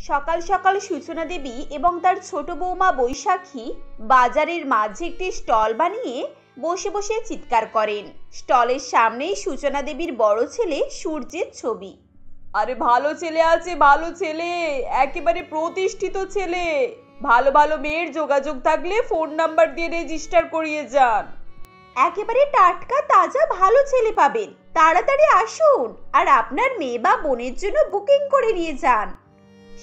সকাল সকাল সূচনা দেবী এবং তার ছোট বৌমা বৈশাখী বাজারের মাঝে একটি স্টল বানিয়ে বসে বসে চিৎকার করেন। স্টলের সামনেই সূচনা দেবীর বড় ছেলে সূর্যের ছবি। আরে ভালো ছেলে আছে, ভালো ছেলে, একেবারে প্রতিষ্ঠিত ছেলে। ভালো ভালো মেয়ের যোগাযোগ থাকলে ফোন নাম্বার দিয়ে রেজিস্টার করিয়ে যান। একেবারে টাটকা তাজা ভালো ছেলে পাবেন, তাড়াতাড়ি আসুন আর আপনার মেয়ে বা বোনের জন্য বুকিং করে নিয়ে যান।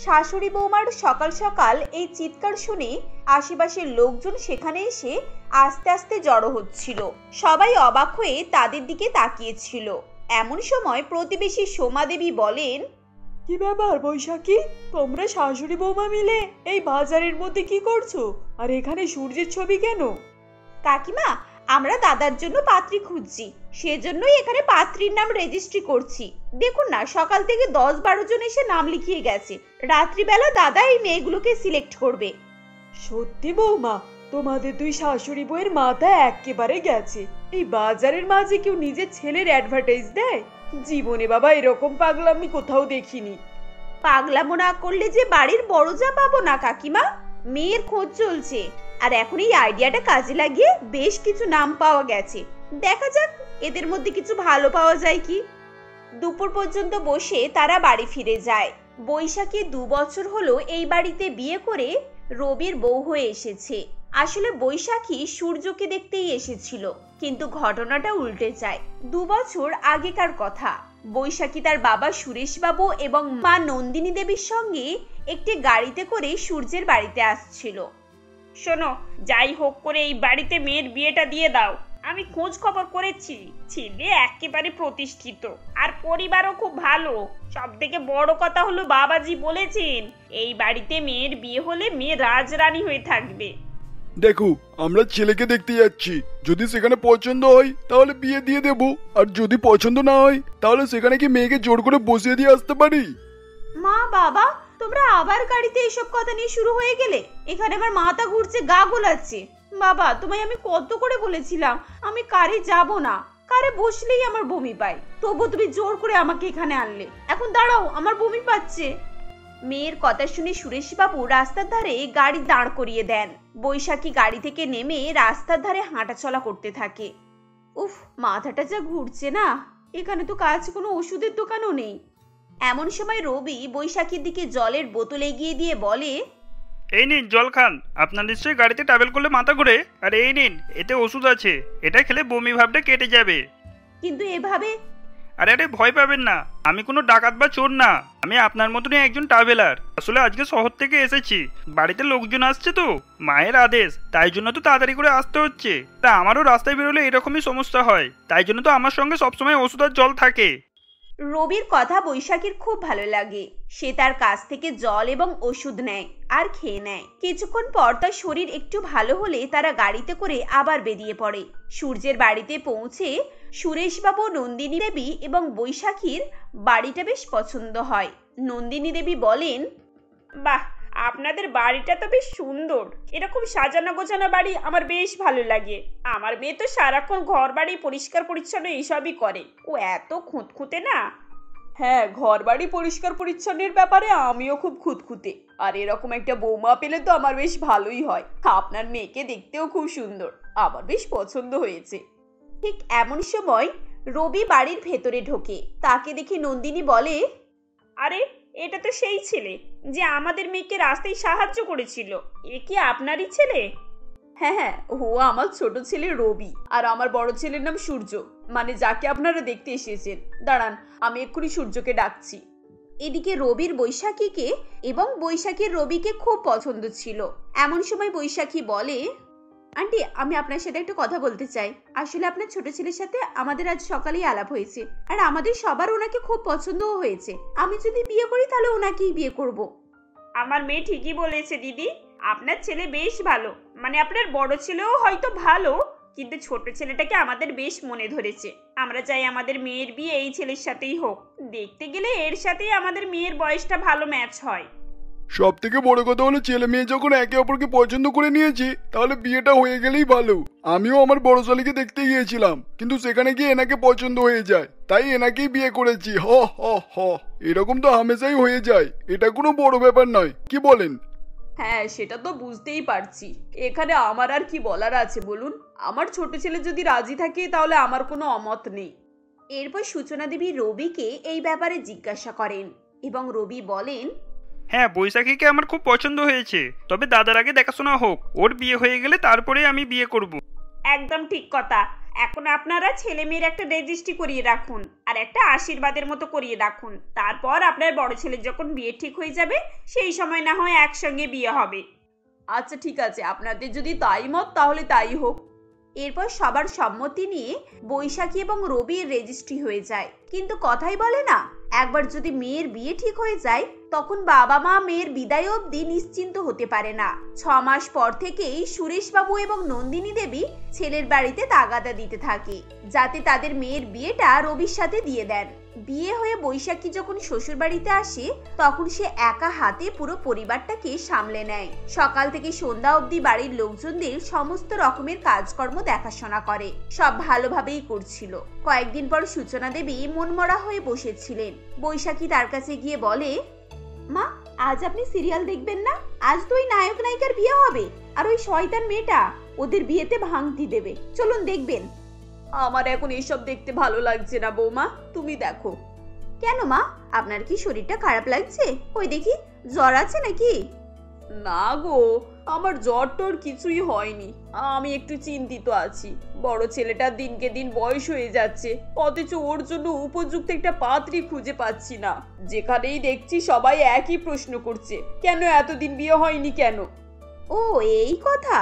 শাশুড়ি বৌমার সকাল সকাল এই চিৎকার শুনে আশেপাশের লোকজন সেখানে এসে আস্তে আস্তে জড়ো হচ্ছিল। সবাই অবাক হয়ে তাদের দিকে তাকিয়েছিল। এমন সময় প্রতিবেশী সোমা দেবী বলেন, কি ব্যাপার বৈশাখী, তোমরা শাশুড়ি বৌমা মিলে এই বাজারের মধ্যে কি করছো? আর এখানে সূর্যের ছবি কেন? কাকিমা, আমরা দাদার জন্য পাত্রী খুঁজছি, সেজন্যই এখানে পাত্রীর নাম রেজিস্ট্রি করছি। দেখুন না, সকাল থেকে 10-12 জন এসে নাম লিখিয়ে গেছে। রাত্রিবেলা দাদা এই মেয়েগুলোকে সিলেক্ট করবে। সত্যি বৌমা, তোমাদের দুই শাশুড়ি বউয়ের মাথা একেবারে গেছে। এই বাজারের মাঝে কেউ নিজের ছেলের অ্যাডভার্টাইজ দেয়? জীবনে বাবা এরকম পাগলামি কোথাও দেখিনি। পাগলামো না করলে যে বাড়ির বড় যা পাবো না কাকিমা। মেয়ের খোঁজ চলছে, আর এখন এই আইডিয়াটা কাজে লাগিয়ে বেশ কিছু নাম পাওয়া গেছে। দেখা যাক এদের মধ্যে কিছু ভালো পাওয়া যায় কি। দুপুর পর্যন্ত বসে তারা বাড়ি ফিরে যায়। বৈশাখী 2 বছর হলো এই বাড়িতে বিয়ে করে রবির বউ হয়ে এসেছে। আসলে বৈশাখী সূর্যকে দেখতেই এসেছিল, কিন্তু ঘটনাটা উল্টে যায়। 2 বছর আগেকার কথা। বৈশাখী তার বাবা সুরেশ বাবু এবং মা নন্দিনী দেবীর সঙ্গে একটি গাড়িতে করে সূর্যের বাড়িতে আসছিল। শোনো, যাই হোক করে এই বাড়িতে মেয়ের বিয়েটা দিয়ে দাও। আমি খোঁজ খবর করেছি, ছেলে একেবারে প্রতিষ্ঠিত আর পরিবারও খুব ভালো। সব থেকে বড় কথা হলো বাবাজি বলেছেন এই বাড়িতে মেয়ের বিয়ে হলে মেয়ে রাজরানী হয়ে থাকবে। দেখো, আমরা ছেলেকে দেখতে যাচ্ছি, যদি সেখানে পছন্দ হয় তাহলে বিয়ে দিয়ে দেব, আর যদি পছন্দ না হয় তাহলে সেখানে কি মেয়েকে জোর করে বসিয়ে দিয়ে আসতে পারি। মা বাবা, তোমরা আবার গাড়িতে এসব কথা নিয়ে শুরু হয়ে গেলে? এখানে আমার মাথা ঘুরছে, গা গোলাচ্ছে। বাবা, তোমায় আমি কত করে বলেছিলাম আমি কারে যাব না, কারে বসলেই আমার বমি পায়, তবু তুমি জোর করে আমাকে এখানে আনলে। এখন দাঁড়াও, আমার বমি পাচ্ছে। মেয়ের কথা শুনে সুরেশ বাবু রাস্তার ধারে গাড়ি দাঁড় করিয়ে দেন। বৈশাখী গাড়ি থেকে নেমে রাস্তার ধারে হাঁটাচলা করতে থাকে। উফ, মাথাটা যা ঘুরছে না। এখানে তো কাছে কোনো ওষুধের দোকানও নেই। এমন সময় রবি বৈশাখীর দিকে জলের বোতল এগিয়ে দিয়ে বলে, এই নিন জল খান। আপনার নিশ্চয়ই গাড়িতে ট্রাভেল করলে মাথা ঘুরে, আর এই নিন, এতে ওষুধ আছে, এটা খেলে বমি ভাবটা কেটে যাবে। কিন্তু এভাবে? আরে ভয় পাবেন না, আমি কোনো ডাকাত বা চোর না, আমি আপনার মতনই একজন ট্রাভেলার। আসলে আজকে শহর থেকে এসেছি, বাড়িতে লোকজন আসছে তো, মায়ের আদেশ, তাই জন্য তো তাড়াতাড়ি করে আসতে হচ্ছে। তা আমারও রাস্তায় বেরোলে এরকমই সমস্যা হয়, তাই জন্য তো আমার সঙ্গে সবসময় ওষুধ আর জল থাকে। রবির কথা বৈশাখীর খুব ভালো লাগে। সে তার কাছ থেকে জল এবং ওষুধ নেয় আর খেয়ে নেয়। কিছুক্ষণ পর তার শরীর একটু ভালো হলে তারা গাড়িতে করে আবার বেরিয়ে পড়ে। সূর্যের বাড়িতে পৌঁছে সুরেশবাবু, নন্দিনী দেবী এবং বৈশাখীর বাড়িটা বেশ পছন্দ হয়। নন্দিনী দেবী বলেন, বাহ, আপনাদের বাড়িটা তো বেশ সুন্দর। এরকম সাজানো গোছানো বাড়ি আমার বেশ ভালো লাগে। আমার মেয়ে তো সারাক্ষণ ঘর বাড়ি পরিষ্কার পরিচ্ছন্ন এইসবই করে, ও এত খুঁতখুঁতে না। হ্যাঁ, ঘর বাড়ি পরিষ্কার পরিচ্ছন্নের ব্যাপারে আমিও খুব খুঁতখুঁতে। আর এরকম একটা বৌমা পেলে তো আমার বেশ ভালোই হয়। আপনার মেয়েকে দেখতেও খুব সুন্দর, আমার বেশ পছন্দ হয়েছে। ঠিক এমন সময় রবি বাড়ির ভেতরে ঢোকে। তাকে দেখে নন্দিনী বলে, আরে এটা তো সেই ছেলে যে আমাদের মেয়েকে রাস্তায় সাহায্য করেছিল। এ কি আপনারই ছেলে? হ্যাঁ হ্যাঁ, ও আমার ছোট ছেলে রবি, আর আমার বড় ছেলের নাম সূর্য, মানে যাকে আপনারা দেখতে এসেছেন। দাঁড়ান, আমি এক্ষুনি সূর্যকে ডাকছি। এদিকে রবির বৈশাখীকে এবং বৈশাখীর রবিকে খুব পছন্দ ছিল। এমন সময় বৈশাখী বলে, আন্টি, আমি আপনার সাথে একটা কথা বলতে চাই। আসলে আপনার ছোট ছেলের সাথে আমাদের আজ সকালেই আলাপ হয়েছে, আর আমাদের সবার ওনাকে খুব পছন্দও হয়েছে। আমি যদি বিয়ে করি তাহলে ওনাকেই বিয়ে করব। আমার মেয়ে ঠিকই বলেছে দিদি, আপনার ছেলে বেশ ভালো, মানে আপনার বড় ছেলেও হয়তো ভালো, কিন্তু ছোট ছেলেটাকে আমাদের বেশ মনে ধরেছে। আমরা চাই আমাদের মেয়ের বিয়ে এই ছেলের সাথেই হোক। দেখতে গেলে এর সাথেই আমাদের মেয়ের বয়সটা ভালো ম্যাচ হয়। সব থেকে বড় কথা হলো ছেলে মেয়ে যখন একে অপরকে পছন্দ করে নিয়েছি তাহলে বিয়েটা হয়ে গেলেই ভালো। আমিও আমার বড় শালীকে দেখতে গিয়েছিলাম, কিন্তু সেখানে গিয়ে এনাকে পছন্দ হয়ে যায়, তাই এনাকেই বিয়ে করেছি। হ হ হ, এরকম তো হামেশাই হয়ে যায়, এটা কোনো বড় ব্যাপার নয়, কি বলেন? হ্যাঁ, সেটা তো বুঝতেই পারছি। এখানে আমার আর কি বলার আছে বলুন? আমার ছোট ছেলে যদি রাজি থাকে তাহলে আমার কোনো অমত নেই। এরপর সূচনা দেবী রবিকে এই ব্যাপারে জিজ্ঞাসা করেন এবং রবি বলেন, হ্যাঁ, বৈশাখীকে আমার খুব পছন্দ হয়েছে, তবে দাদার আগে দেখাশোনা হোক, ওর বিয়ে হয়ে গেলে তারপরে আমি বিয়ে করব। একদম ঠিক কথা। এখন আপনারা ছেলে মেয়ের একটা রেজিস্ট্রি করিয়ে রাখুন আর একটা আশীর্বাদের মতো করিয়ে রাখুন। তারপর আপনার বড় ছেলের যখন বিয়ে ঠিক হয়ে যাবে সেই সময় না হয় একসঙ্গে বিয়ে হবে। আচ্ছা ঠিক আছে, আপনাদের যদি তাই মত তাহলে তাই হোক। এরপর সবার সম্মতি নিয়ে বৈশাখী এবং রবির রেজিস্ট্রি হয়ে যায়। কিন্তু কথাই বলে না, একবার যদি মেয়ের বিয়ে ঠিক হয়ে যায় তখন বাবা মা মেয়ের বিদায় অবধি নিশ্চিন্ত হতে পারে না। 6 মাস পর থেকেই সুরেশবাবু এবং নন্দিনী দেবী ছেলের বাড়িতে তাগাদা দিতে থাকে যাতে তাদের মেয়ের বিয়েটা রবির সাথে দিয়ে দেন। বিয়ে হয়ে বৈশাখী যখন শ্বশুর বাড়িতে আসে তখন সে একা হাতে পুরো পরিবারটাকে সামলে নেয়। সকাল থেকে সন্ধ্যা অবধি বাড়ির লোকজনদের সমস্ত রকমের কাজকর্ম দেখাশোনা করে। সব ভালোভাবেই করছিল। কয়েকদিন পর সূচনা দেবী মনমরা হয়ে বসেছিলেন। বৈশাখী তার কাছে গিয়ে বলে, মা, আজ আপনি সিরিয়াল দেখবেন না? আজ তো ওই নায়ক নায়িকার বিয়ে হবে, আর ওই শয়তান মেয়েটা ওদের বিয়েতে ভাঙতি দেবে। চলুন দেখবেন। আমার এখন এসব দেখতে ভালো লাগছে না বৌমা, তুমি দেখো। কেন মা, আপনার কি শরীরটা খারাপ লাগছে? ওই দেখি, জ্বর আছে নাকি? না গো, আমার জ্বর টর কিছুই হয়নি। আমি একটু চিন্তিত আছি। বড় ছেলেটা দিনকে দিন বয়স হয়ে যাচ্ছে, অথচ ওর জন্য উপযুক্ত একটা পাত্রী খুঁজে পাচ্ছি না। যেখানেই দেখছি সবাই একই প্রশ্ন করছে, কেন এতদিন বিয়ে হয়নি কেন? ও এই কথা,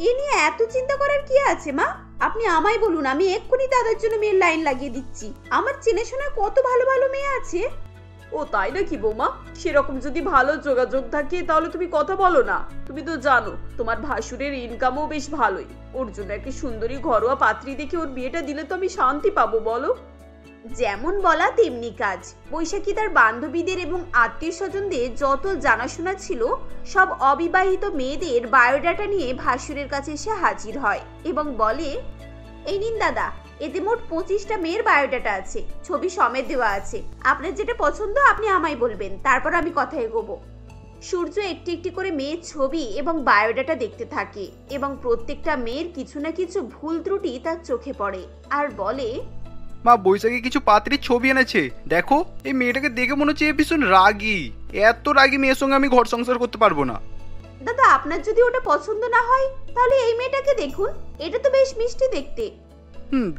এ নিয়ে এত চিন্তা করার কি আছে মা? আপনি আমায় বলুন, আমি এক্ষুনি দাদার জন্য মেয়ের লাইন লাগিয়ে দিচ্ছি। আমার চেনাশোনা কত ভালো ভালো মেয়ে আছে। ও তাই নাকি বৌমা? সেরকম যদি ভালো যোগাযোগ থাকে তাহলে তুমি কথা বলো না। তুমি তো জানো তোমার ভাসুরের ইনকামও বেশ ভালোই। ওর জন্য একটা সুন্দরী ঘরোয়া পাত্রী দেখে ওর বিয়েটা দিলে তো আমি শান্তি পাবো, বলো? যেমন বলা তেমনি কাজ। বৈশাখী তার বান্ধবীদের এবং আত্মীয় স্বজনদের যত জানাশোনা ছিল সব অবিবাহিত মেয়েদের বায়োডাটা নিয়ে ভাসুরের কাছে এসে হাজির হয় এবং বলে, এই নিন দাদা, এতে মোট 25টা মেয়ের বায়োডাটা আছে, ছবি সমেত দেওয়া আছে। আপনার যেটা পছন্দ আপনি আমায় বলবেন, তারপর আমি কথা এগোবো। সূর্য একটি একটি করে মেয়ের ছবি এবং বায়োডাটা দেখতে থাকে এবং প্রত্যেকটা মেয়ের কিছু না কিছু ভুল ত্রুটি তার চোখে পড়ে আর বলে, মা, বৈশাখী কিছু পাত্রীর ছবি এনেছে, দেখো। এই মেয়েটাকে দেখে মনে হচ্ছে ভীষণ রাগী। এত রাগী মেয়ের সঙ্গে আমি ঘর সংসার করতে পারবো না। দাদা, আপনার যদি ওটা পছন্দ না হয় তাহলে এই মেয়েটাকে দেখুন, এটা তো বেশ মিষ্টি দেখতে।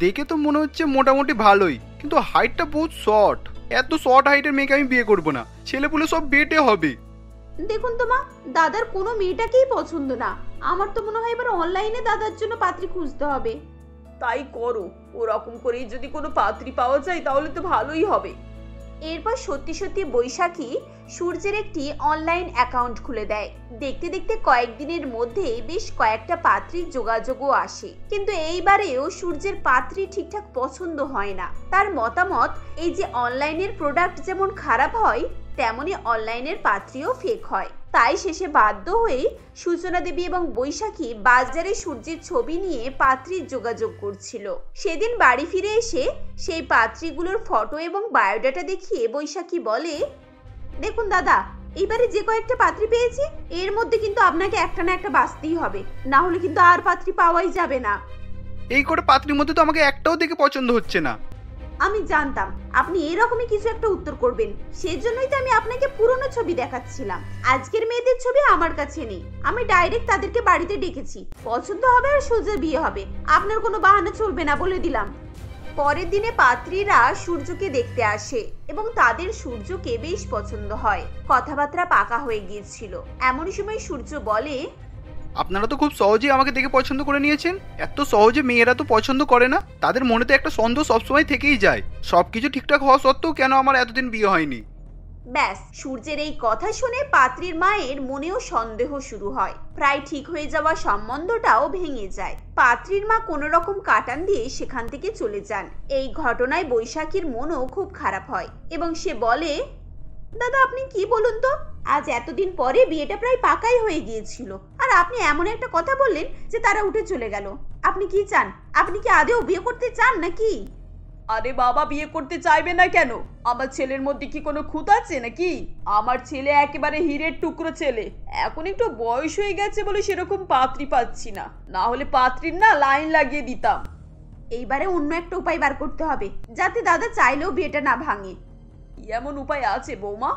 দেখে তো মনে হচ্ছে মোটামুটি ভালোই, কিন্তু হাইটটা বহুত শর্ট। এত শর্ট হাইটের মেয়েকে আমি বিয়ে করবো না, ছেলেপুলে সব বেটে হবে। দেখুন তো মা, দাদার কোনো মেয়েটাকেই পছন্দ না। আমার তো মনে হয় এবার অনলাইনে দাদার জন্য পাত্রী খুঁজতে হবে। তাই করো, ওরকম করেই যদি কোনো পাত্রী পাওয়া যায় তাহলে তো ভালোই হবে। এরপর সত্যি সত্যি বৈশাখী সূর্যের একটি অনলাইন অ্যাকাউন্ট খুলে দেয়। দেখতে দেখতে কয়েকদিনের মধ্যে বেশ কয়েকটা পাত্রীর যোগাযোগও আসে, কিন্তু এইবারেও সূর্যের পাত্রী ঠিকঠাক পছন্দ হয় না। তার মতামত, এই যে অনলাইনের প্রোডাক্ট যেমন খারাপ হয় তেমনি অনলাইনের পাত্রীও ফেক হয়। তাই শেষে বাধ্য হয়ে সূচনা দেবী এবং বৈশাখী বাজারে সূর্যের ছবি নিয়ে পাত্রীর যোগাযোগ করছিল। সেদিন বাড়ি ফিরে এসে সেই পাত্রীগুলোর ফটো এবং বায়োডাটা দেখিয়ে বৈশাখী বলে, দেখুন দাদা, এইবারে যে কয়েকটা পাত্রী পেয়েছি এর মধ্যে কিন্তু আপনাকে একটা না একটা বাঁচতেই হবে, না হলে কিন্তু আর পাত্রী পাওয়াই যাবে না। এই কটা পাত্রীর মধ্যে তো আমাকে একটাও দেখে পছন্দ হচ্ছে না। আমি জানতাম আপনি এরকমই কিছু একটা উত্তর করবেন, সেজন্যই তো আমি আপনাকে পুরনো ছবি দেখাচ্ছিলাম। আজকের মেয়েদের ছবি আমার কাছে নেই, আমি ডাইরেক্ট তাদেরকে বাড়িতে ডেকেছি। পছন্দ হবে আর সোজা বিয়ে হবে, আপনার কোনো বাহানা চলবে না, বলে দিলাম। পরের দিনে পাত্রীরা সূর্যকে দেখতে আসে এবং তাদের সূর্যকে বেশ পছন্দ হয়। কথাবার্তা পাকা হয়ে গিয়েছিল। এমন সময় সূর্য বলে, আপনারা তো খুব সহজেই আমাকে দেখে পছন্দ করে নিয়েছেন। এত সহজে মেয়েরা তো পছন্দ করে না, তাদের মনে তো একটা সন্দেহ সবসময় থেকেই যায়। সবকিছু ঠিকঠাক হওয়া সত্ত্বেও কেন আমার এতদিন বিয়ে হয়নি। ব্যাস, সূর্যের এই কথা শুনে পাত্রীর মায়ের মনেও সন্দেহ শুরু হয়। প্রায় ঠিক হয়ে যাওয়া সম্বন্ধটাও ভেঙে যায়। পাত্রীর মা কোনো রকম কাটান দিয়ে সেখান থেকে চলে যান। এই ঘটনায় বৈশাখীর মনও খুব খারাপ হয় এবং সে বলে, দাদা আপনি কি বলুন তো, আজ এতদিন পরে বিয়েটা প্রায় পাকাই হয়ে গিয়েছিল, আর আপনি এমন একটা কথা বললেন যে তারা উঠে চলে গেল। আপনি কি চান? আপনি কি আদেও বিয়ে করতে চান নাকি? আরে বাবা, বিয়ে করতে চাইবে না কেন? আমার ছেলের মধ্যে কি কোনো খুঁত আছে নাকি? আমার ছেলে একেবারে হীরের টুকরো ছেলে। এখন একটু বয়স হয়ে গেছে বলে সেরকম পাত্রী পাচ্ছি না, না হলে পাত্রীর না লাইন লাগিয়ে দিতাম। এইবারে অন্য একটা উপায় বার করতে হবে, যাতে দাদা চাইলেও বিয়েটা না ভাঙে। কি এমন উপায় আছে বৌমা?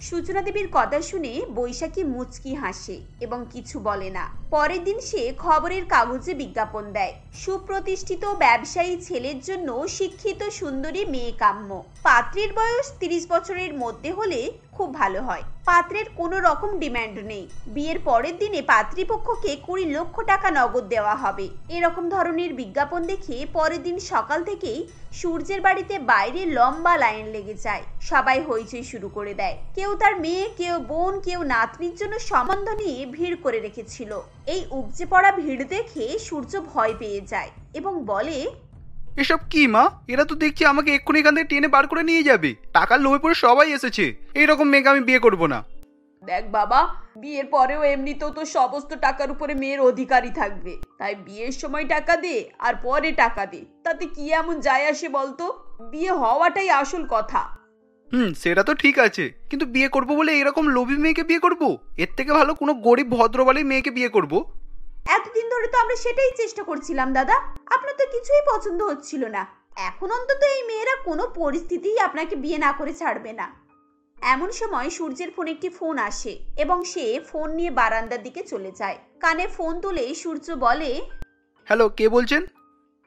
সূচনা দেবীর কথা শুনে বৈশাখী মুচকি হাসে এবং কিছু বলে না। পরের দিন সে খবরের কাগজে বিজ্ঞাপন দেয়, সুপ্রতিষ্ঠিত ব্যবসায়ী ছেলের জন্য শিক্ষিত সুন্দরী মেয়ে কাম্য। পাত্রের বয়স 30 বছরের মধ্যে হলে খুব ভালো হয়। পাত্রের কোনো রকম ডিমান্ড নেই। বিয়ের পরের দিনে পাত্রীপক্ষকে 20 লক্ষ টাকা নগদ দেওয়া হবে। এরকম ধরনের বিজ্ঞাপন দেখে পরের দিন সকাল থেকেই সূর্যের বাড়িতে বাইরে লম্বা লাইন লেগে যায়। সবাই হইচই শুরু করে দেয়। কেউ তার মেয়ে, কেউ বোন, কেউ নাতনির জন্য সম্বন্ধ নিয়ে ভিড় করে রেখেছিল। এই উপচে পড়া ভিড় দেখে সূর্য ভয় পেয়ে যায় এবং বলে, এসব কি মা? এরা তো দেখছি আমাকে এক্ষুনি এখান থেকে টেনে বার করে নিয়ে যাবে। টাকার লোভে পড়ে সবাই এসেছে, এইরকম মেয়েকে আমি বিয়ে করব না। দেখ বাবা, বিয়ের পরেও এমনিতেও তো সমস্ত টাকার উপরে মেয়ের অধিকারী থাকবে, তাই বিয়ের সময় টাকা দে আর পরে টাকা দে, তাতে কি এমন যায় আসে বলতো? বিয়ে হওয়াটাই আসল কথা। সেটা তো ঠিক আছে, কিন্তু বিয়ে করব বলে এরকম লোভী মেয়েকে বিয়ে করব? এর থেকে ভালো কোনো গরিব ভদ্রবালী মেয়েকে বিয়ে করব। এতদিন ধরে তো আমরা সেটাই চেষ্টা করছিলাম দাদা, আপনার তো কিছুই পছন্দ হচ্ছিল না। এখন অন্তত এই মেয়েরা কোনো পরিস্থিতিই আপনাকে বিয়ে না করে ছাড়বে না। এমন সময় সূর্যের ফোনে একটি ফোন আসে এবং সে ফোন নিয়ে বারান্দার দিকে চলে যায়। কানে ফোন তুলে সূর্য বলে, হ্যালো, কে বলছেন?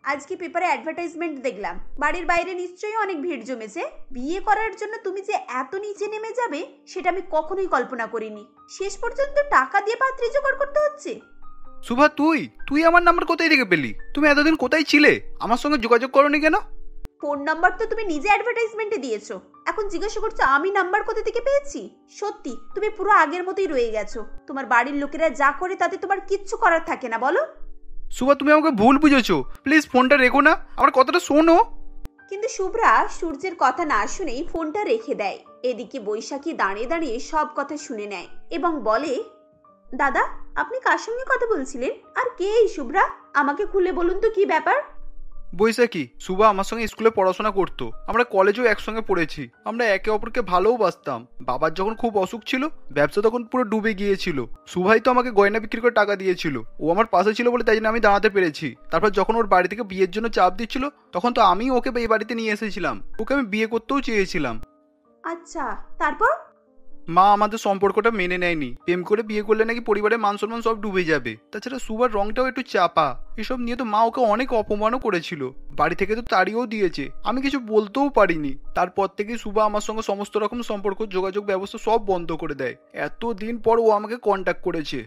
আজকে পেপারে অ্যাডভার্টাইজমেন্ট দেখলাম, বাড়ির বাইরে নিশ্চয়ই অনেক ভিড় জমেছে। বিয়ে করার জন্য তুমি যে এত নিচে নেমে যাবে সেটা আমি কখনোই কল্পনা করিনি। শেষ পর্যন্ত টাকা দিয়ে পাত্রী জোগাড় করতে হচ্ছে। সুভা, তুই আমার নাম্বার কোথায় থেকে পেলি? তুমি এতদিন কোথায় ছিলে? আমার সঙ্গে যোগাযোগ করোনি কেন? ফোন নাম্বার তো তুমি নিজে অ্যাডভার্টাইজমেন্টে দিয়েছো, এখন জিজ্ঞাসা করছো আমি নাম্বার কোথা থেকে পেয়েছি? সত্যি তুমি পুরো আগের মতোই রয়ে গেছো। তোমার বাড়ির লোকেরা যা করে তাতে তোমার কিচ্ছু করার থাকে না, বলো? সুভা, তুমি আমাকে ভুল বুঝেছো। প্লিজ ফোনটা রেখো না, আমার কথাটা শোনো। কিন্তু শুভ্রা সূর্যের কথা না শুনেই ফোনটা রেখে দেয়। এদিকে বৈশাখী দাঁড়িয়ে দাঁড়িয়ে সব কথা শুনে নেয় এবং বলে, দাদা আপনি কার সঙ্গে কথা বলছিলেন? আর কে এই শুভ্রা? আমাকে খুলে বলুন তো কি ব্যাপার? বৈশাখী, সুভা আমার সঙ্গে স্কুলে পড়াশোনা করতো, আমরা কলেজেও একসঙ্গে পড়েছি। আমরা একে অপরকে ভালোবাসতাম। বাবার যখন খুব অসুখ ছিল, ব্যবসা তখন পুরো ডুবে গিয়েছিল, সুভাই তো আমাকে গয়না বিক্রি করে টাকা দিয়েছিল। ও আমার পাশে ছিল বলে তাই জন্য আমি দাঁড়াতে পেরেছি। তারপর যখন ওর বাড়ি থেকে বিয়ের জন্য চাপ দিচ্ছিল, তখন তো আমি ওকে এই বাড়িতে নিয়ে এসেছিলাম। ওকে আমি বিয়ে করতেও চেয়েছিলাম। আচ্ছা, তারপর? মা আমাদের সম্পর্কটা মেনে নেয়নি। প্রেম করে বিয়ে করলে নাকি পরিবারের মান সম্মান সব ডুবে যাবে। তাছাড়া সুভার রংটাও একটু চাপা। এসব নিয়ে তো মা ওকে অনেক অপমানও করেছিল। বাড়ি থেকে তো তাড়িয়েও দিয়েছে, আমি কিছু বলতেও পারিনি। তারপর থেকে সুভা আমার সঙ্গে সমস্ত রকম সম্পর্ক, যোগাযোগ ব্যবস্থা সব বন্ধ করে দেয়। এতদিন পর ও আমাকে কন্ট্যাক্ট করেছে।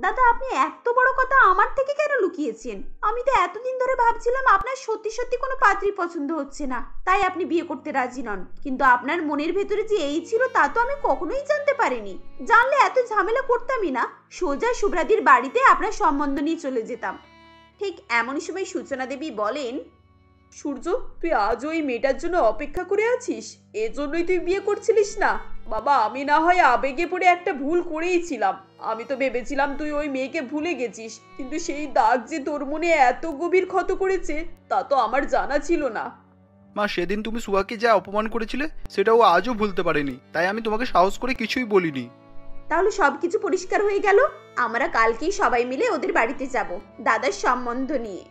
দাদা আপনি এত বড় কথা আমার থেকে কেন লুকিয়েছেন? আমি তো এতদিন ধরে ভাবছিলাম আপনার সত্যি সত্যি কোনো পাত্রী পছন্দ হচ্ছে না, তাই আপনি বিয়ে করতে রাজি নন। কিন্তু আপনার মনের ভেতরে যে এই ছিল তা তো আমি কখনোই জানতে পারিনি। জানলে এত ঝামেলা করতামই না, সোজা শুভ্রাদির বাড়িতে আপনার সম্বন্ধ নিয়ে চলে যেতাম। ঠিক এমন সময় সূচনা দেবী বলেন, সূর্য, তুই আজও ওই মেয়েটার জন্য অপেক্ষা করে আছিস? এজন্যই তুই বিয়ে করছিলিস না? বাবা, আমি না হয় আবেগে পড়ে একটা ভুল করেইছিলাম। আমি তো ভেবেছিলাম তুই ওই মেয়েকে ভুলে গেছিস, কিন্তু সেই দাগ যে তোর মনে এত গভীর ক্ষত করেছে তা তো আমার জানা ছিল না। মা, সেদিন তুমি সুভাকে যা অপমান করেছিলে সেটা ও আজও ভুলতে পারেনি, তাই আমি তোমাকে সাহস করে কিছুই বলিনি। তাহলে সবকিছু পরিষ্কার হয়ে গেল। আমরা কালকেই সবাই মিলে ওদের বাড়িতে যাব দাদার সম্বন্ধ নিয়ে।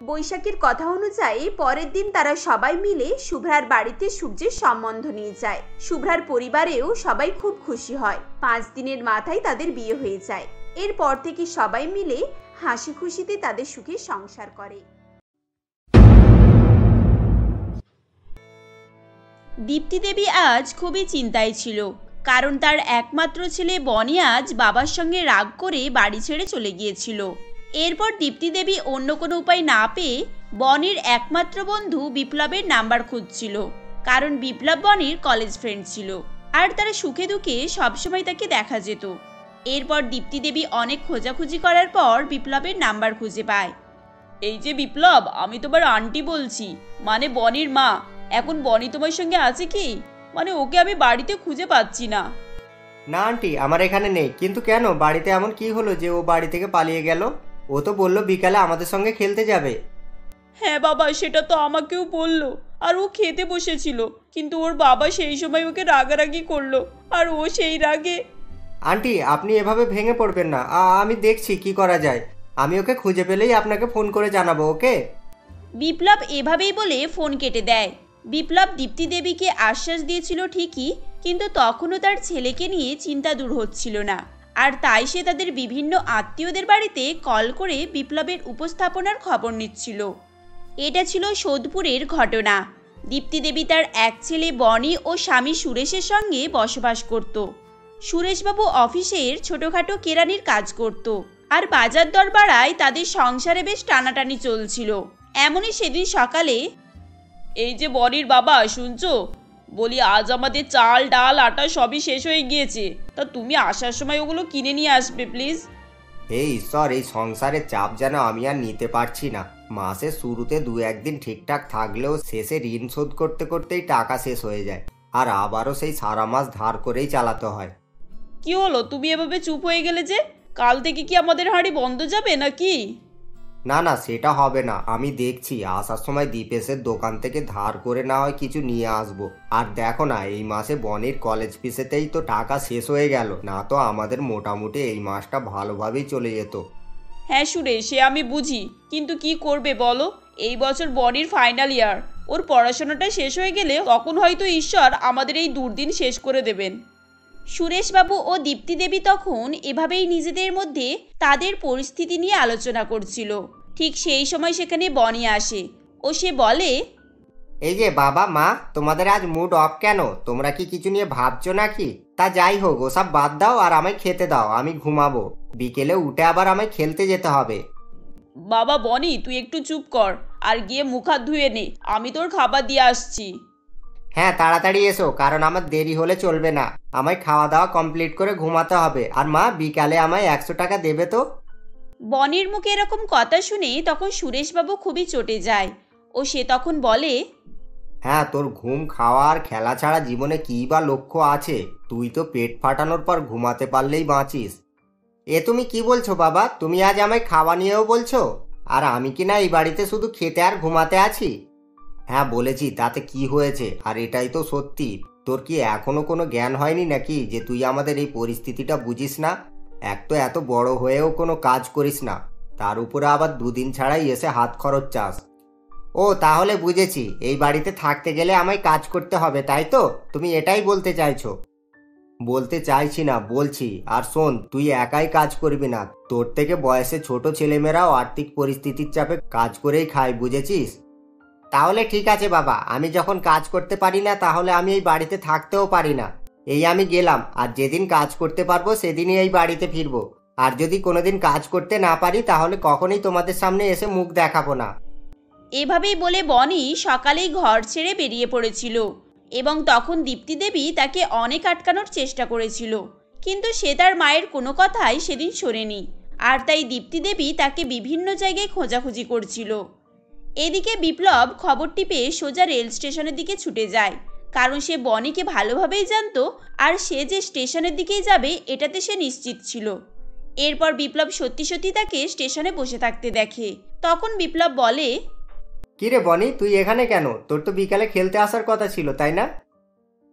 বৈশাখীর কথা অনুযায়ী পরের দিন তারা সবাই মিলে শুভ্রার বাড়িতে সূর্যের সম্বন্ধ নিয়ে যায়। শুভ্রার পরিবারেও সবাই খুব খুশি হয়। 5 দিনের মাথায় তাদের বিয়ে হয়ে যায়। এরপর থেকে সবাই মিলে হাসি খুশিতে তাদের সুখে সংসার করে। দীপ্তি দেবী আজ খুবই চিন্তায় ছিল, কারণ তার একমাত্র ছেলে বনি আজ বাবার সঙ্গে রাগ করে বাড়ি ছেড়ে চলে গিয়েছিল। এরপর দীপ্তি দেবী অন্য কোনো উপায় না পেয়ে বনির একমাত্র বন্ধু বিপ্লবের নাম্বার খুঁজছিল, কারণ বিপ্লব বনির কলেজ ফ্রেন্ড ছিল আর তারা সুখে দুঃখে সবসময় তাকে দেখা যেত। এরপর দীপ্তি দেবী অনেক খোঁজাখুঁজি করার পর বিপ্লবের নাম্বার খুঁজে পায়। এই যে বিপ্লব, আমি তোমার আন্টি বলছি, মানে বনির মা। এখন বনি তোমার সঙ্গে আছে কি? মানে ওকে আমি বাড়িতে খুঁজে পাচ্ছি না। না আন্টি, আমার এখানে নেই। কিন্তু কেন, বাড়িতে এমন কি হলো যে ও বাড়ি থেকে পালিয়ে গেল? ও তো বললো বিকালে আমাদের সঙ্গে খেলতে যাবে। হ্যাঁ বাবা, সেটা তো আমাকেও বললো। আর ও খেতে বসেছিল, কিন্তু ওর বাবা সেই সময় ওকে রাগারাগি করলো, আর ও সেই রাগে। আন্টি, আপনি এভাবে ভেঙে পড়বেন না। আমি দেখছি কি করা যায়। আমি ওকে খুঁজে পেলেই আপনাকে ফোন করে জানাবো, ওকে? বিপ্লব এভাবেই বলে ফোন কেটে দেয়। বিপ্লব দীপ্তি দেবীকে আশ্বাস দিয়েছিল ঠিকই, কিন্তু তখনও তার ছেলেকে নিয়ে চিন্তা দূর হচ্ছিল না। আর তাই সে তাদের বিভিন্ন আত্মীয়দের বাড়িতে কল করে বিপ্লবের উপস্থাপনার খবর নিচ্ছিল। এটা ছিল সোদপুরের ঘটনা। দীপ্তি দেবী তার এক ছেলে বনি ও স্বামী সুরেশের সঙ্গে বসবাস করত। সুরেশবাবু অফিসের ছোটখাটো কেরানির কাজ করত, আর বাজার দর বাড়ায় তাদের সংসারে বেশ টানাটানি চলছিল। এমনই সেদিন সকালে, এই যে বনির বাবা, শুনছো? বলি আজ আমাদের চাল ডাল আটা সবই শেষ হয়ে গিয়েছে। তা তুমি আসার সময় ওগুলো কিনে নিয়ে আসবে প্লিজ। এই ঈশ্বর, এই সংসারের চাপ যেন আমি আর নিতে পারছি না। মাসের শুরুতে 2-1 দিন ঠিকঠাক থাকলেও শেষে ঋণ শোধ করতে করতেই টাকা শেষ হয়ে যায়, আর আবারও সেই সারা মাস ধার করেই চালাতে হয়। কি হলো, তুমি এভাবে চুপ হয়ে গেলে যে? কাল থেকে কি আমাদের হাঁড়ি বন্ধ যাবে নাকি? না না, সেটা হবে না। আমি দেখছি আসার সময় দীপেশের দোকান থেকে ধার করে না হয় কিছু নিয়ে আসবো। আর দেখো না, এই মাসে বনির কলেজ ফিসেতেই তো টাকা শেষ হয়ে গেল, না তো আমাদের মোটামুটি এই মাসটা ভালোভাবেই চলে যেত। হ্যাঁ সুরেশ, সে আমি বুঝি, কিন্তু কি করবে বলো? এই বছর বনির ফাইনাল ইয়ার। ওর পড়াশোনাটা শেষ হয়ে গেলে তখন হয়তো ঈশ্বর আমাদের এই দুর্দিন শেষ করে দেবেন। সুরেশবাবু ও দীপ্তি দেবী তখন এভাবেই নিজেদের মধ্যে তাদের পরিস্থিতি নিয়ে আলোচনা করছিল। ঠিক সেই সময় সেখানে বনি আসে ও সে বলে, এই যে বাবা মা, তোমাদের আজ মুড অফ কেন? তোমরা কি কিছু নিয়ে ভাবছো নাকি? তা যাই হোক, ওসব বাদ দাও আর আমায় খেতে দাও, আমি ঘুমাবো। বিকেলে উঠে আবার আমায় খেলতে যেতে হবে। বাবা বনি, তুই একটু চুপ কর আর গিয়ে মুখ হাত ধুয়ে নে, আমি তোর খাবার দিয়ে আসছি। হ্যাঁ, তাড়াতাড়ি এসো, কারণ আমার দেরি হলে চলবে না। আমায় খাওয়া দাওয়া কমপ্লিট করে ঘুমাতে হবে। আর মা, বিকালে আমায় 100 টাকা দেবে তো? বনির মুখে এরকম কথা শুনে তখন সুরেশবাবু খুবই চটে যায় ও সে তখন বলে, হ্যাঁ, তোর ঘুম খাওয়া আর খেলা ছাড়া জীবনে কী বা লক্ষ্য আছে? তুই তো পেট ফাটানোর পর ঘুমাতে পারলেই বাঁচিস। এ তুমি কি বলছো বাবা? তুমি আজ আমায় খাওয়া নিয়েও বলছো? আর আমি কি না এই বাড়িতে শুধু খেতে আর ঘুমাতে আছি? হ্যাঁ বলেছি, তাতে কি হয়েছে? আর এটাই তো সত্যি। তোর কি এখনো কোনো জ্ঞান হয়নি নাকি যে তুই আমাদের এই পরিস্থিতিটা বুঝিস না? এক তো এত বড় হয়েও কোনো কাজ করিস না, তার উপরে আবার 2 দিন ছাড়াই এসে হাত খরচ চাস। ও, তাহলে বুঝেছি, এই বাড়িতে থাকতে গেলে আমায় কাজ করতে হবে, তাই তো? তুমি এটাই বলতে চাইছো? বলতে চাইছি না, বলছি। আর শোন, তুই একাই কাজ করবি না, তোর থেকে বয়সে ছোট ছেলেমেয়েরাও আর্থিক পরিস্থিতির চাপে কাজ করেই খায়, বুঝেছিস? তাহলে ঠিক আছে বাবা, আমি যখন কাজ করতে পারি না তাহলে আমি এই বাড়িতে থাকতেও পারি না। এই আমি গেলাম, আর যেদিন কাজ করতে পারবো সেদিনই এই বাড়িতে ফিরবো। আর যদি কোনোদিন কাজ করতে না পারি তাহলে কখনোই তোমাদের সামনে এসে মুখ দেখাবো না। এভাবেই বলে বনি সকালেই ঘর ছেড়ে বেরিয়ে পড়েছিল এবং তখন দীপ্তি দেবী তাকে অনেক আটকানোর চেষ্টা করেছিল, কিন্তু সে তার মায়ের কোনো কথাই সেদিন শোনেনি। আর তাই দীপ্তি দেবী তাকে বিভিন্ন জায়গায় খোঁজাখুঁজি করছিল। এদিকে বিপ্লব খবরটি পেয়ে সোজা রেল স্টেশনের দিকে ছুটে যায়, কারণ সে বনিকে ভালোভাবেই জানতো আর সে যে স্টেশনের দিকেই যাবে এটাতে সে নিশ্চিত ছিল। এরপর বিপ্লব সত্যি সত্যি তাকে স্টেশনে বসে থাকতে দেখে। তখন বিপ্লব বলে, কিরে বনি, তুই এখানে কেন? তোর তো বিকালে খেলতে আসার কথা ছিল, তাই না?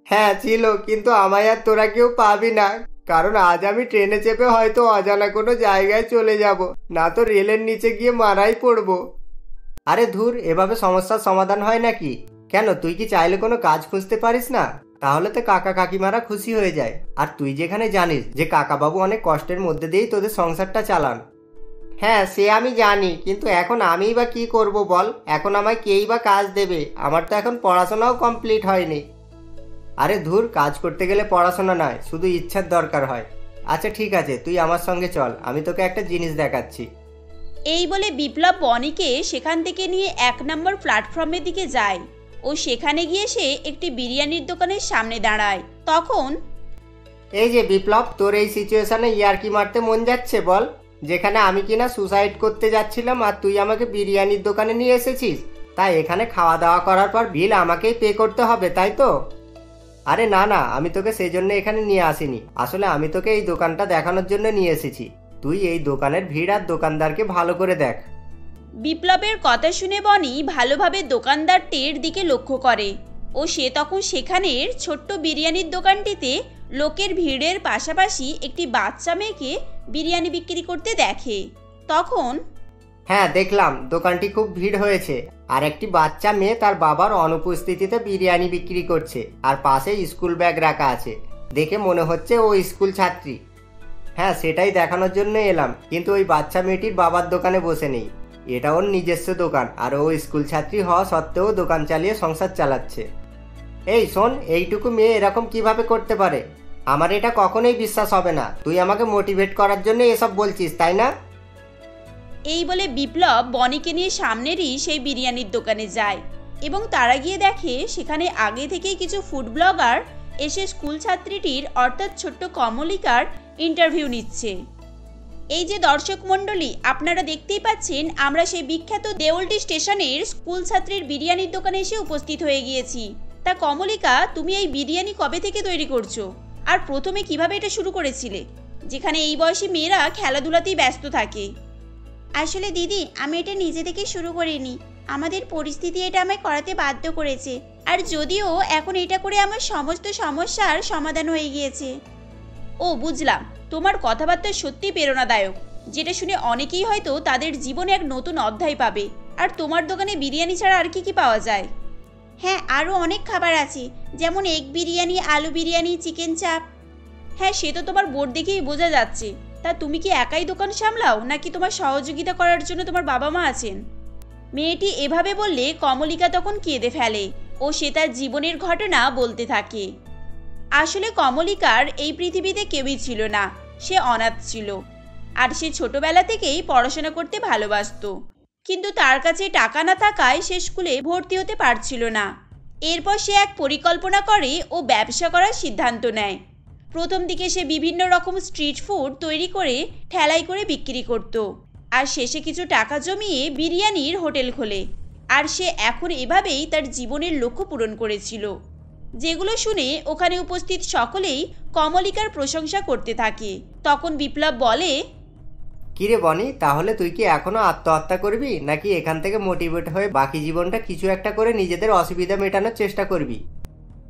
হ্যাঁ ছিল, কিন্তু আমায় আর তোরা কেউ পাবি না, কারণ আজ আমি ট্রেনে চেপে হয়তো অজানা কোনো জায়গায় চলে যাব, না তো রেলের নিচে গিয়ে মারাই পড়বো। আরে ধুর, এভাবে সমস্যার সমাধান হয় নাকি? কেন, তুই কি চাইলে কোনো কাজ খুঁজতে পারিস না? তাহলে তো কাকা কাকিমারা খুশি হয়ে যায়। আর তুই যেখানে জানিস যে কাকাবাবু অনেক কষ্টের মধ্যে দিয়েই তোদের সংসারটা চালান। হ্যাঁ সে আমি জানি, কিন্তু এখন আমিই বা কি করব বল? এখন আমায় কেই বা কাজ দেবে? আমার তো এখন পড়াশোনাও কমপ্লিট হয়নি। আরে ধুর, কাজ করতে গেলে পড়াশোনা নয়, শুধু ইচ্ছার দরকার হয়। আচ্ছা ঠিক আছে, তুই আমার সঙ্গে চল, আমি তোকে একটা জিনিস দেখাচ্ছি। এই বলে বিপ্লব বনিকে সেখান থেকে নিয়ে 1 নম্বর প্ল্যাটফর্মের দিকে যায় ও সেখানে গিয়ে সে একটি বিরিয়ানির দোকানের সামনে দাঁড়ায়। তখন, এই যে বিপ্লব, তোর এই সিচুয়েশনে ইয়ার্কি মারতে মন যাচ্ছে বল? যেখানে আমি কিনা সুসাইড করতে যাচ্ছিলাম আর তুই আমাকে বিরিয়ানির দোকানে নিয়ে এসেছিস, তাই এখানে খাওয়া দাওয়া করার পর বিল আমাকেই পে করতে হবে, তাই তো? আরে না না, আমি তোকে সেই জন্য এখানে নিয়ে আসিনি। আসলে আমি তোকে এই দোকানটা দেখানোর জন্য নিয়ে এসেছি। তুই এই দোকানের ভিড় আর দোকানদারকে ভালো করে দেখ। বিপ্লবের কথা শুনে বনি ভালোভাবে দোকানদারটির দিকে লক্ষ্য করে ও সে তখন সেখানের ছোট্ট বিরিয়ানির দোকানটিতে লোকের ভিড়ের পাশাপাশি একটি বাচ্চা মেয়েকে বিরিয়ানি বিক্রি করতে দেখে। তখন হ্যাঁ দেখলাম, দোকানটি খুব ভিড় হয়েছে। আর একটি বাচ্চা মেয়ে তার বাবার অনুপস্থিতিতে বিরিয়ানি বিক্রি করছে, আর পাশে স্কুল ব্যাগ রাখা আছে। দেখে মনে হচ্ছে ও স্কুল ছাত্রী। হ্যাঁ, সেটাই দেখানোর জন্য এলাম। কিন্তু ওই বাচ্চা মেয়েটির বাবার দোকানে বসে নেই। এটা ওর নিজস্ব দোকান, আর ও স্কুল ছাত্রী হওয়া সত্ত্বেও দোকান চালিয়ে সংসার চালাচ্ছে। এই শোন, এইটুকু মেয়ে এরকম কিভাবে করতে পারে? আমার এটা কখনোই বিশ্বাস হবে না। তুই আমাকে মোটিভেট করার জন্য এসব বলছিস, তাই না? এই বলে বিপ্লব বনিকে নিয়ে সামনেরই সেই বিরিয়ানির দোকানে যায় এবং তারা গিয়ে দেখে সেখানে আগে থেকেই কিছু ফুড ব্লগার এসে স্কুল ছাত্রীটির অর্থাৎ ছোট্ট কমলিকার ইন্টারভিউ নিচ্ছে। এই যে দর্শক মণ্ডলী, আপনারা দেখতেই পাচ্ছেন আমরা সেই বিখ্যাত দেওলটি স্টেশনের স্কুল ছাত্রীর বিরিয়ানির দোকানে এসে উপস্থিত হয়ে গিয়েছি। তা কমলিকা, তুমি এই বিরিয়ানি কবে থেকে তৈরি করছো, আর প্রথমে কিভাবে এটা শুরু করেছিলে, যেখানে এই বয়সী মেয়েরা খেলাধুলাতেই ব্যস্ত থাকে? আসলে দিদি, আমি এটা নিজে থেকে শুরু করিনি। আমাদের পরিস্থিতি এটা আমায় করাতে বাধ্য করেছে। আর যদিও এখন এটা করে আমার সমস্ত সমস্যার সমাধান হয়ে গিয়েছে। ও বুঝলাম, তোমার কথাবার্তা সত্যি প্রেরণাদায়ক, যেটা শুনে অনেকেই হয়তো তাদের জীবনে এক নতুন অধ্যায় পাবে। আর তোমার দোকানে বিরিয়ানি ছাড়া আর কি কি পাওয়া যায়? হ্যাঁ, আরও অনেক খাবার আছে, যেমন এগ বিরিয়ানি, আলু বিরিয়ানি, চিকেন চাপ। হ্যাঁ, সে তো তোমার বোর্ড দেখেই বোঝা যাচ্ছে। তা তুমি কি একাই দোকান সামলাও, নাকি তোমার সহযোগিতা করার জন্য তোমার বাবা মা আছেন? মেয়েটি এভাবে বললে কমলিকা তখন কেঁদে ফেলে ও সে তার জীবনের ঘটনা বলতে থাকে। আসলে কমলিকার এই পৃথিবীতে কেউই ছিল না। সে অনাথ ছিল, আর সে ছোটবেলা থেকেই পড়াশোনা করতে ভালোবাসতো। কিন্তু তার কাছে টাকা না থাকায় সে স্কুলে ভর্তি হতে পারছিল না। এরপর সে এক পরিকল্পনা করে ও ব্যবসা করার সিদ্ধান্ত নেয়। প্রথম দিকে সে বিভিন্ন রকম স্ট্রিট ফুড তৈরি করে ঠেলাই করে বিক্রি করত, আর শেষে কিছু টাকা জমিয়ে বিরিয়ানির হোটেল খোলে। আর সে এখন এভাবেই তার জীবনের লক্ষ্য পূরণ করেছিল, যেগুলো শুনে ওখানে উপস্থিত সকলেই কমলিকার প্রশংসা করতে থাকে। তখন বিপ্লব বলে, কিরে বনি, তাহলে তুই কি এখনো আত্মহত্যা করবি, নাকি এখান থেকে মোটিভেট হয়ে বাকি জীবনটা কিছু একটা করে নিজেদের অসুবিধা মেটানোর চেষ্টা করবি?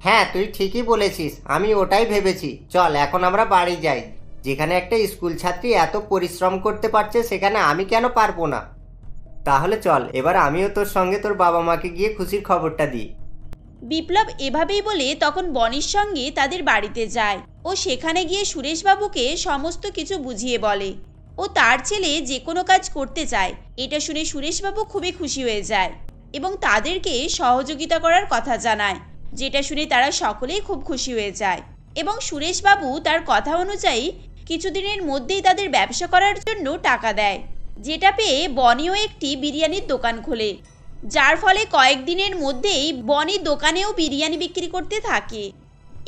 হ্যাঁ, তুই ঠিকই বলেছিস, আমি ওটাই ভেবেছি। চল এখন আমরা বাড়ি যাই। যেখানে একটা স্কুল ছাত্রী এত পরিশ্রম করতে পারছে, সেখানে আমি কেন পারবো না? তাহলে চল, এবার আমিও তোর সঙ্গে তোর বাবা মাকে গিয়ে খুশির খবরটা দিই। বিপ্লব এভাবেই বলে তখন বনির সঙ্গে তাদের বাড়িতে যায় ও সেখানে গিয়ে সুরেশবাবুকে সমস্ত কিছু বুঝিয়ে বলে ও তার ছেলে যে কোনো কাজ করতে চায়। এটা শুনে সুরেশবাবু খুবই খুশি হয়ে যায় এবং তাদেরকে সহযোগিতা করার কথা জানায়, যেটা শুনে তারা সকলেই খুব খুশি হয়ে যায়। এবং সুরেশবাবু তার কথা অনুযায়ী কিছুদিনের মধ্যেই তাদের ব্যবসা করার জন্য টাকা দেয়, যেটা পেয়ে বনিও একটি বিরিয়ানির দোকান খোলে, যার ফলে কয়েকদিনের মধ্যেই বনি দোকানেও বিরিয়ানি বিক্রি করতে থাকে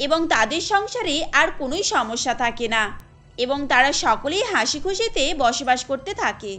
এবং তাদের সংসারে আর কোনোই সমস্যা থাকে না এবং তারা সকলেই হাসি খুশিতে বসবাস করতে থাকে।